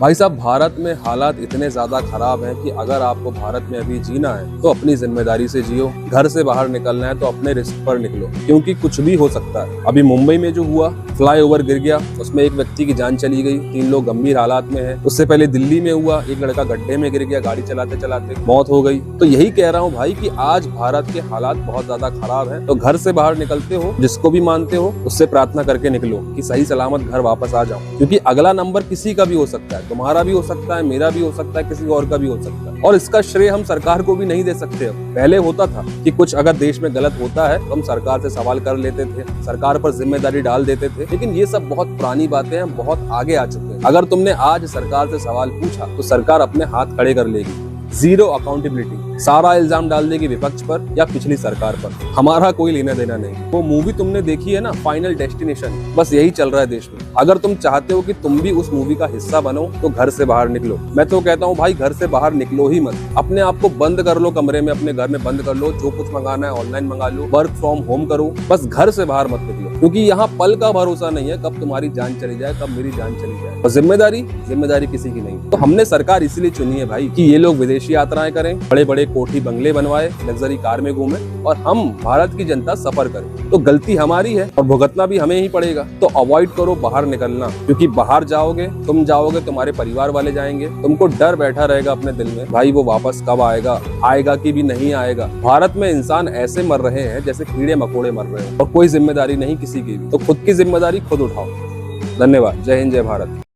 भाई साहब, भारत में हालात इतने ज्यादा खराब हैं कि अगर आपको भारत में अभी जीना है तो अपनी जिम्मेदारी से जियो। घर से बाहर निकलना है तो अपने रिस्क पर निकलो, क्योंकि कुछ भी हो सकता है। अभी मुंबई में जो हुआ, फ्लाईओवर गिर गया, उसमें एक व्यक्ति की जान चली गई, 3 लोग गंभीर हालात में हैं। उससे पहले दिल्ली में हुआ, एक लड़का गड्ढे में गिर गया, गाड़ी चलाते चलाते मौत हो गई। तो यही कह रहा हूँ भाई कि आज भारत के हालात बहुत ज्यादा खराब है। तो घर से बाहर निकलते हो, जिसको भी मानते हो उससे प्रार्थना करके निकलो कि सही सलामत घर वापस आ जाओ, क्योंकि अगला नंबर किसी का भी हो सकता है। तुम्हारा भी हो सकता है, मेरा भी हो सकता है, किसी और का भी हो सकता है। और इसका श्रेय हम सरकार को भी नहीं दे सकते। पहले होता था कि कुछ अगर देश में गलत होता है तो हम सरकार से सवाल कर लेते थे, सरकार पर जिम्मेदारी डाल देते थे, लेकिन ये सब बहुत पुरानी बातें हैं, बहुत आगे आ चुके हैं। अगर तुमने आज सरकार से सवाल पूछा तो सरकार अपने हाथ खड़े कर लेगी। जीरो अकाउंटेबिलिटी, सारा इल्जाम डाल देगी विपक्ष पर या पिछली सरकार पर। हमारा कोई लेना देना नहीं। वो मूवी तुमने देखी है ना, फाइनल डेस्टिनेशन, बस यही चल रहा है देश में। अगर तुम चाहते हो कि तुम भी उस मूवी का हिस्सा बनो तो घर से बाहर निकलो। मैं तो कहता हूँ भाई, घर से बाहर निकलो ही मत। अपने आप को बंद कर लो कमरे में, अपने घर में बंद कर लो। जो कुछ मंगाना है ऑनलाइन मंगा लो, वर्क फ्रॉम होम करो, बस घर से बाहर मत निकलो, क्योंकि यहाँ पल का भरोसा नहीं है कब तुम्हारी जान चली जाए, कब मेरी जान चली जाए। और जिम्मेदारी किसी की नहीं। तो हमने सरकार इसीलिए चुनी है भाई कि ये लोग विदेशी यात्राएं करें, बड़े बड़े कोठी बंगले बनवाए, लग्जरी कार में घूमे और हम भारत की जनता सफर करे। तो गलती हमारी है और भुगतना भी हमें ही पड़ेगा। तो अवॉइड करो बाहर निकलना, क्योंकि बाहर जाओगे, तुम जाओगे, तुम्हारे परिवार वाले जाएंगे, तुमको डर बैठा रहेगा अपने दिल में, भाई वो वापस कब आएगा, आएगा कि भी नहीं आएगा। भारत में इंसान ऐसे मर रहे हैं जैसे कीड़े मकोड़े मर रहे हैं और कोई जिम्मेदारी नहीं किसी की भी। तो खुद की जिम्मेदारी खुद उठाओ। धन्यवाद। जय हिंद, जय भारत।